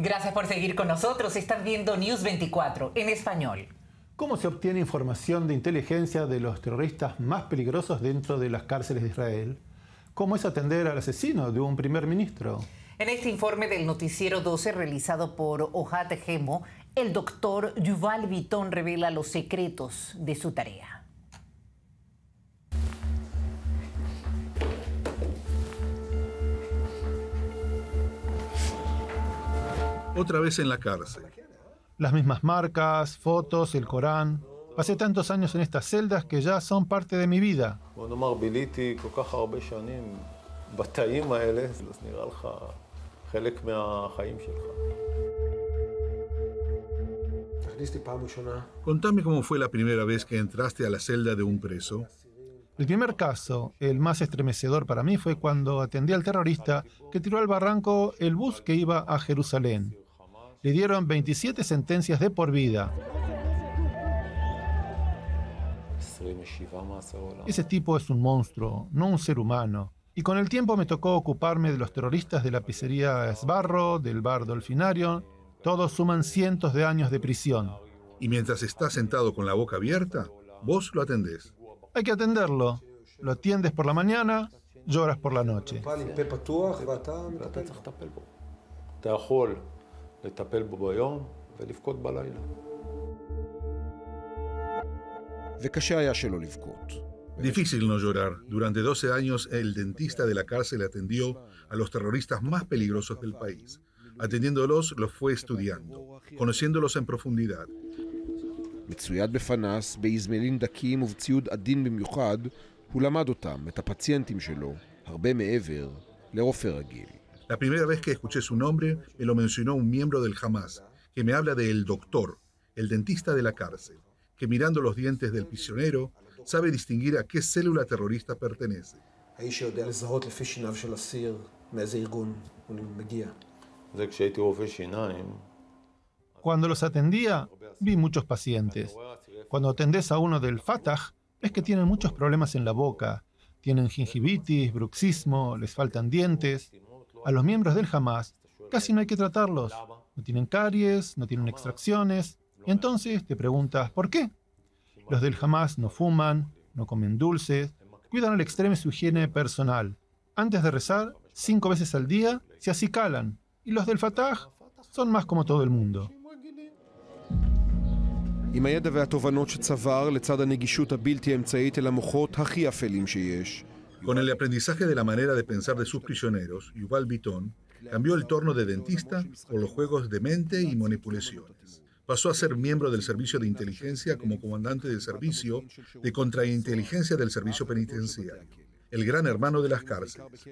Gracias por seguir con nosotros. Están viendo News 24 en español. ¿Cómo se obtiene información de inteligencia de los terroristas más peligrosos dentro de las cárceles de Israel? ¿Cómo es atender al asesino de un primer ministro? En este informe del Noticiero 12 realizado por Ohad Gemo, el doctor Yuval Bitton revela los secretos de su tarea. Otra vez en la cárcel. Las mismas marcas, fotos, el Corán. Pasé tantos años en estas celdas que ya son parte de mi vida. Contame cómo fue la primera vez que entraste a la celda de un preso. El primer caso, el más estremecedor para mí, fue cuando atendí al terrorista que tiró al barranco el bus que iba a Jerusalén. Le dieron 27 sentencias de por vida. Ese tipo es un monstruo, no un ser humano. Y con el tiempo me tocó ocuparme de los terroristas de la pizzería Sbarro, del bar Dolfinario. Todos suman cientos de años de prisión. Y mientras está sentado con la boca abierta, vos lo atendés. Hay que atenderlo. Lo atiendes por la mañana, lloras por la noche. Difícil no llorar. Durante 12 años, el dentista de la cárcel atendió a los terroristas más peligrosos del país. Atendiéndolos, los fue estudiando, conociéndolos en profundidad. מצויד בפנס, באזמלים דקים ובציוד עדין במיוחד, הוא למד אותם, את הפציינטים שלו, הרבה מעבר לרופא רגיל. La primera vez que escuché su nombre, me lo mencionó un miembro del Hamas, que me habla del doctor, el dentista de la cárcel, que mirando los dientes del prisionero, sabe distinguir a qué célula terrorista pertenece. האיש יודע לזהות לפי שיניו של אסיר, מאיזה ארגון הוא מגיע. זה כשהייתי רופא שיניים. Cuando los atendía, vi muchos pacientes. Cuando atendés a uno del Fatah, es que tienen muchos problemas en la boca. Tienen gingivitis, bruxismo, les faltan dientes. A los miembros del Hamas casi no hay que tratarlos. No tienen caries, no tienen extracciones. Y entonces te preguntas, ¿por qué? Los del Hamas no fuman, no comen dulces, cuidan al extremo su higiene personal. Antes de rezar, 5 veces al día, se acicalan. Y los del Fatah son más como todo el mundo. עם הידע והתובנות שצבר לצד הנגישות הבלתי אמצעית אל המוחות הכי אפלים שיש. Con el aprendizaje de la manera de pensar de sus prisioneros, Yuval Bitton cambió el torno de dentista por los juegos de mente y manipulaciones. Pasó a ser miembro del servicio de inteligencia como comandante del servicio de contrainteligencia del servicio penitenciario, el gran hermano de las cárceles.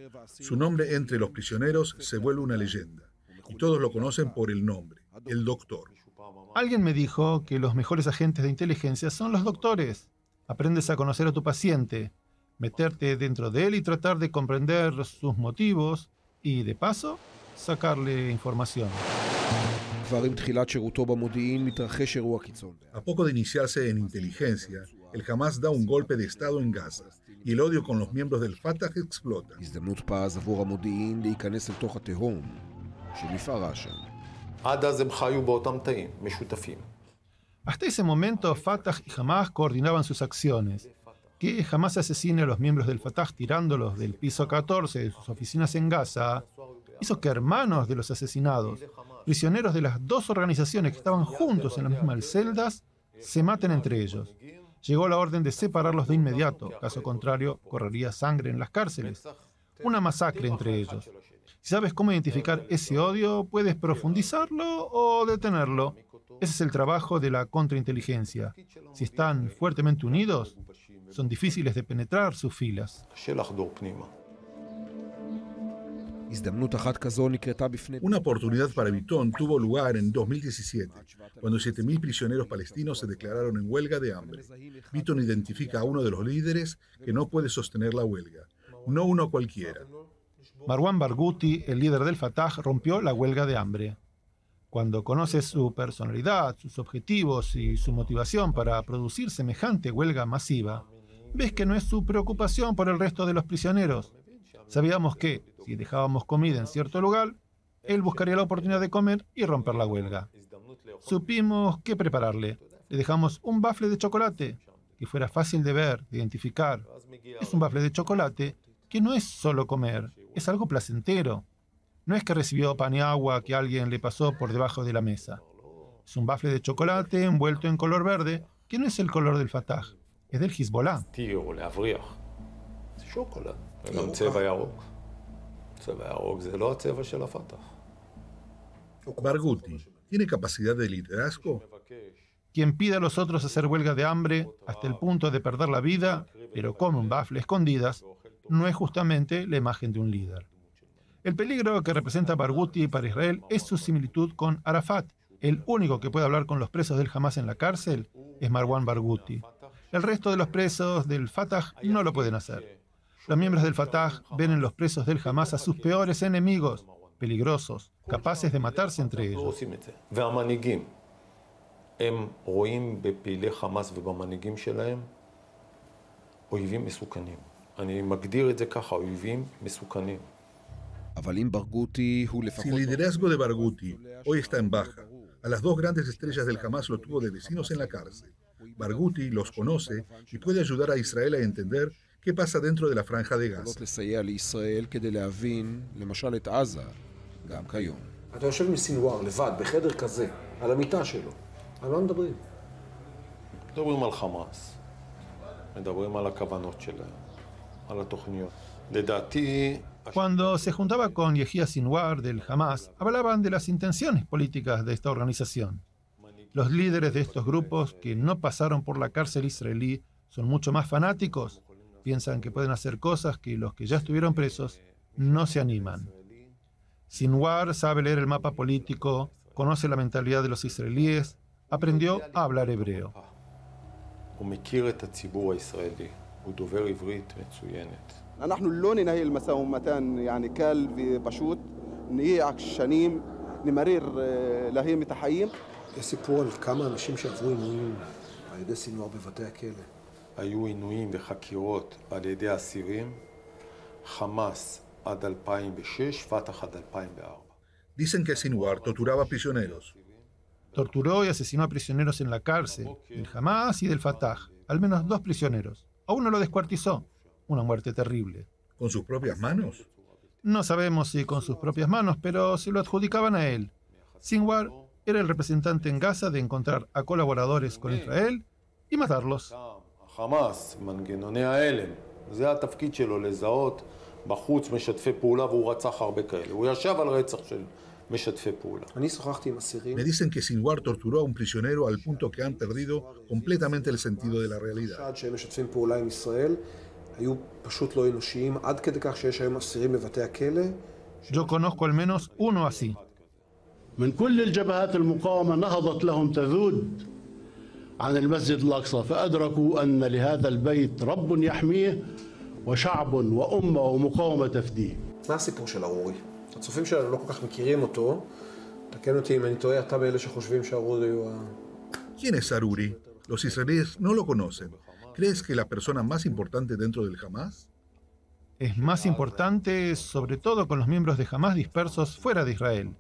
Su nombre entre los prisioneros se vuelve una leyenda, y todos lo conocen por el nombre, el doctor. Alguien me dijo que los mejores agentes de inteligencia son los doctores. Aprendes a conocer a tu paciente, meterte dentro de él y tratar de comprender sus motivos y, de paso, sacarle información. A poco de iniciarse en inteligencia, el Hamas da un golpe de estado en Gaza y el odio con los miembros del Fatah explota. Hasta ese momento, Fatah y Hamas coordinaban sus acciones. Que Hamas asesine a los miembros del Fatah tirándolos del piso 14 de sus oficinas en Gaza hizo que hermanos de los asesinados, prisioneros de las dos organizaciones que estaban juntos en las mismas celdas, se maten entre ellos. Llegó la orden de separarlos de inmediato, caso contrario, correría sangre en las cárceles. Una masacre entre ellos. Si sabes cómo identificar ese odio, puedes profundizarlo o detenerlo. Ese es el trabajo de la contrainteligencia. Si están fuertemente unidos, son difíciles de penetrar sus filas. Una oportunidad para Bitton tuvo lugar en 2017, cuando 7.000 prisioneros palestinos se declararon en huelga de hambre. Bitton identifica a uno de los líderes que no puede sostener la huelga, no uno cualquiera. Marwan Barghouti, el líder del Fatah, rompió la huelga de hambre. Cuando conoces su personalidad, sus objetivos y su motivación para producir semejante huelga masiva, ves que no es su preocupación por el resto de los prisioneros. Sabíamos que, si dejábamos comida en cierto lugar, él buscaría la oportunidad de comer y romper la huelga. Supimos qué prepararle. Le dejamos un bafle de chocolate, que fuera fácil de ver, de identificar. Es un bafle de chocolate que no es solo comer, es algo placentero. No es que recibió pan y agua que alguien le pasó por debajo de la mesa. Es un bafle de chocolate envuelto en color verde, que no es el color del Fatah, es del Hezbollah. Barghouti, ¿tiene capacidad de liderazgo? Quien pide a los otros hacer huelga de hambre hasta el punto de perder la vida, pero come un bafle a escondidas, no es justamente la imagen de un líder. El peligro que representa Barghouti para Israel es su similitud con Arafat. El único que puede hablar con los presos del Hamas en la cárcel es Marwan Barghouti. El resto de los presos del Fatah no lo pueden hacer. Los miembros del Fatah ven en los presos del Hamas a sus peores enemigos, peligrosos, capaces de matarse entre ellos. Si el liderazgo de Barghouti hoy está en baja, a las dos grandes estrellas del Hamas lo tuvo de vecinos en la cárcel. Barghouti los conoce y puede ayudar a Israel a entender qué pasa dentro de la franja de Gaza. אתה יושב עם סינואר לבד, בחדר כזה, על המיטה שלו. על מה מדברים? מדברים על חמאס, מדברים על הכוונות שלהם, על התוכניות. לדעתי... Cuando se juntaba con Yehia Sinwar del Hamas, hablaban de las intenciones políticas de esta organización. Los líderes de estos grupos que no pasaron por la cárcel israelí son mucho más fanáticos, piensan que pueden hacer cosas que los que ya estuvieron presos no se animan. Sinwar sabe leer el mapa político, conoce la mentalidad de los israelíes, aprendió a hablar hebreo. אנחנו לא ננהל המשא ומתן يعني קל ופשוט, נהיה עקשנים, נמרר להם את החיים. יש סיפור על כמה אנשים שעברו עינויים על ידי סינואר בבתי הכלא. היו עינויים וחקירות על ידי אסירים, חמאס עד 2006, פתח עד 2004. Dicen que Sinwar torturaba prisioneros. Torturó y asesinó a prisioneros en la cárcel, del Hamas y del Fatah, al menos 2 prisioneros. A uno lo descuartizó. Una muerte terrible. ¿Con sus propias manos? No sabemos si con sus propias manos, pero se lo adjudicaban a él. Sinwar era el representante en Gaza de encontrar a colaboradores con Israel y matarlos. חמאס, מנגנוני ההלם, זה התפקיד שלו לזהות בחוץ משתפי פעולה, והוא רצח הרבה כאלה. הוא ישב על רצח של משתפי פעולה. אני שוחחתי עם אסירים. Me dicen que Sinwar torturó a un prisionero al punto que han perdido completamente el sentido de la realidad. שעד שהם משתפים פעולה עם ישראל, היו פשוט לא אנושיים, עד כדי כך שיש היום אסירים בבתי הכלא. Yo conozco al menos uno así. من كل الجبهات المقاومة نهضت لهم تذود عن المسجد الأقصى فأدركوا أن لهذا البيت رب يحميه وشعب وأمة ومقاومة تفديه. מה הסיפור של ארורי? הצופים שלנו לא כל כך מכירים אותו. תקן אותי אם אני טועה, אתה באלה שחושבים שארורי הוא ¿Quién es Aruri? Los israelíes no lo conocen. ¿Crees que la persona más importante dentro del Hamas? Es más importante, sobre todo con los miembros de Hamas dispersos fuera de Israel.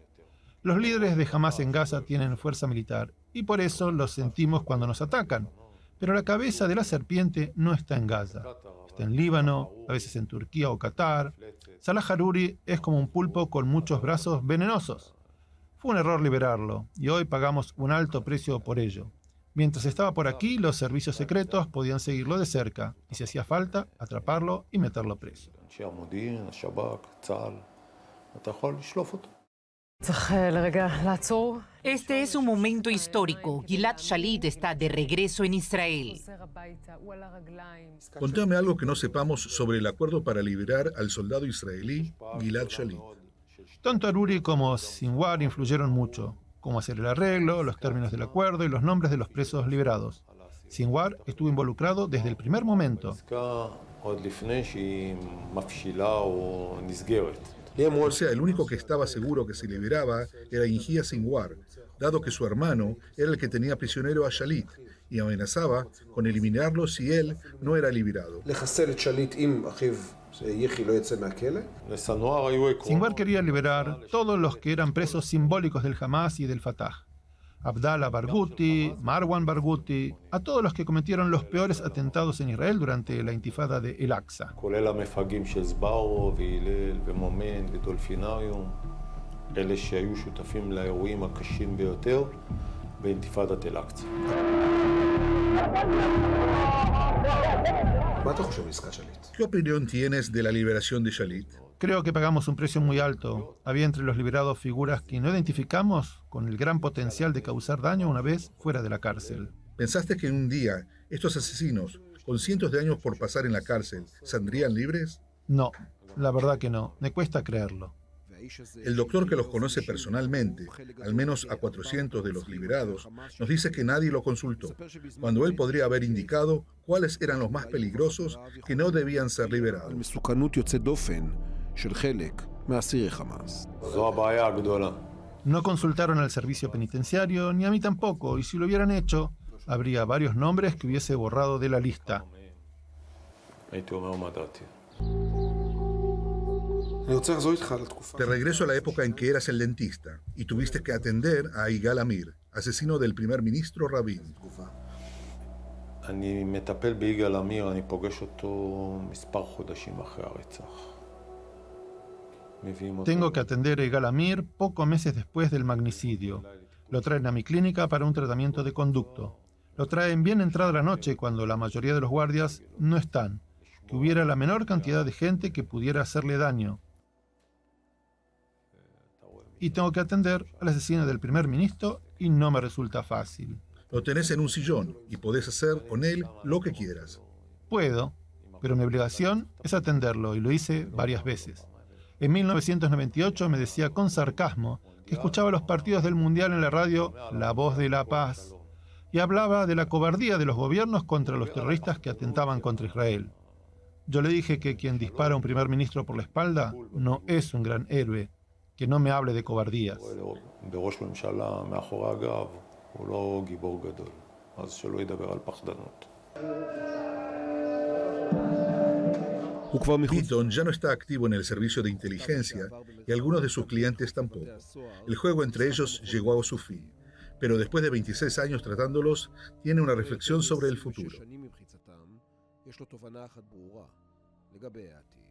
Los líderes de Hamas en Gaza tienen fuerza militar y por eso los sentimos cuando nos atacan. Pero la cabeza de la serpiente no está en Gaza. Está en Líbano, a veces en Turquía o Qatar. Salah Haruri es como un pulpo con muchos brazos venenosos. Fue un error liberarlo y hoy pagamos un alto precio por ello. Mientras estaba por aquí, los servicios secretos podían seguirlo de cerca y si hacía falta, atraparlo y meterlo preso. Este es un momento histórico. Gilad Shalit está de regreso en Israel. Contame algo que no sepamos sobre el acuerdo para liberar al soldado israelí Gilad Shalit. Tanto Aruri como Sinwar influyeron mucho. Cómo hacer el arreglo, los términos del acuerdo y los nombres de los presos liberados. Sinwar estuvo involucrado desde el primer momento. O sea, el único que estaba seguro que se liberaba era Yehia Sinwar, dado que su hermano era el que tenía prisionero a Shalit y amenazaba con eliminarlo si él no era liberado. לחסל את שליט עם אחיו Sinwar quería liberar todos los que eran presos simbólicos del Hamas y del Fatah. Abdallah Barghouti, Marwan Barghouti, a todos los que cometieron los peores atentados en Israel durante la intifada de El Aqsa. ¿Qué opinión tienes de la liberación de Shalit? Creo que pagamos un precio muy alto. Había entre los liberados figuras que no identificamos con el gran potencial de causar daño una vez fuera de la cárcel. ¿Pensaste que un día estos asesinos, con cientos de años por pasar en la cárcel, saldrían libres? No, la verdad que no. Me cuesta creerlo. El doctor que los conoce personalmente, al menos a 400 de los liberados, nos dice que nadie lo consultó, cuando él podría haber indicado cuáles eran los más peligrosos que no debían ser liberados. No consultaron al servicio penitenciario, ni a mí tampoco, y si lo hubieran hecho, habría varios nombres que hubiese borrado de la lista. Te regreso a la época en que eras el dentista y tuviste que atender a Yigal Amir, asesino del primer ministro Rabin. Tengo que atender a Yigal Amir pocos meses después del magnicidio. Lo traen a mi clínica para un tratamiento de conducto. Lo traen bien entrada la noche cuando la mayoría de los guardias no están, que hubiera la menor cantidad de gente que pudiera hacerle daño. Y tengo que atender al asesino del primer ministro y no me resulta fácil. Lo tenés en un sillón y podés hacer con él lo que quieras. Puedo, pero mi obligación es atenderlo y lo hice varias veces. En 1998 me decía con sarcasmo que escuchaba los partidos del Mundial en la radio La Voz de la Paz y hablaba de la cobardía de los gobiernos contra los terroristas que atentaban contra Israel. Yo le dije que quien dispara a un primer ministro por la espalda no es un gran héroe, que no me hable de cobardías. Bitton ya no está activo en el servicio de inteligencia y algunos de sus clientes tampoco. El juego entre ellos llegó a su fin, pero después de 26 años tratándolos, tiene una reflexión sobre el futuro.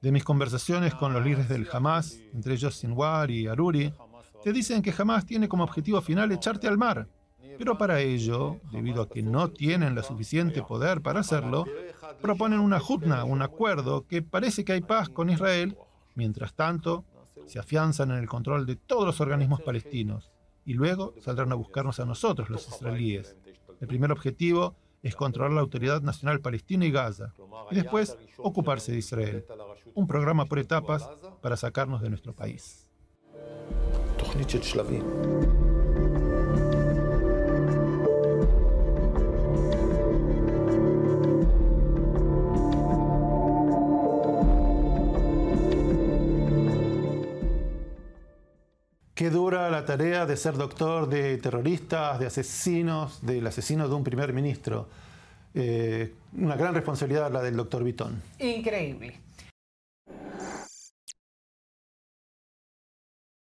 De mis conversaciones con los líderes del Hamas, entre ellos Sinwar y Aruri, te dicen que Hamas tiene como objetivo final echarte al mar. Pero para ello, debido a que no tienen lo suficiente poder para hacerlo, proponen una hudna, un acuerdo que parece que hay paz con Israel. Mientras tanto, se afianzan en el control de todos los organismos palestinos y luego saldrán a buscarnos a nosotros, los israelíes. El primer objetivo es controlar la Autoridad Nacional Palestina y Gaza, y después ocuparse de Israel. Un programa por etapas para sacarnos de nuestro país. Qué dura la tarea de ser doctor de terroristas, de asesinos, del asesino de un primer ministro. Una gran responsabilidad la del doctor Bitton. Increíble.